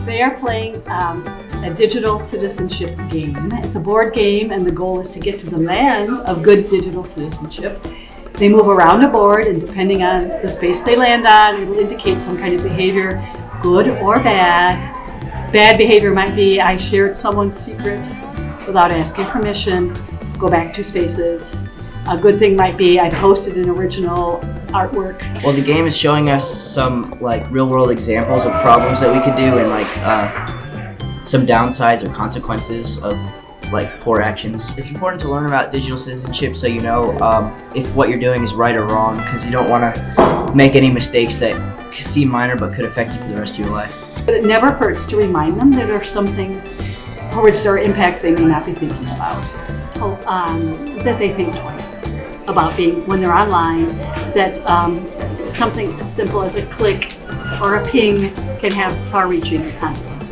They are playing a digital citizenship game. It's a board game, and the goal is to get to the land of good digital citizenship. They move around a board, and depending on the space they land on, it will indicate some kind of behavior, good or bad. Bad behavior might be I shared someone's secret without asking permission, go back 2 spaces. A good thing might be I posted an original artwork. Well, the game is showing us some like real-world examples of problems that we could do and like some downsides or consequences of like poor actions. It's important to learn about digital citizenship so you know if what you're doing is right or wrong, because you don't want to make any mistakes that seem minor but could affect you for the rest of your life. But it never hurts to remind them that there are some things for which there are impacts they may not be thinking about. That they think twice about being when they're online, that something as simple as a click or a ping can have far-reaching consequences.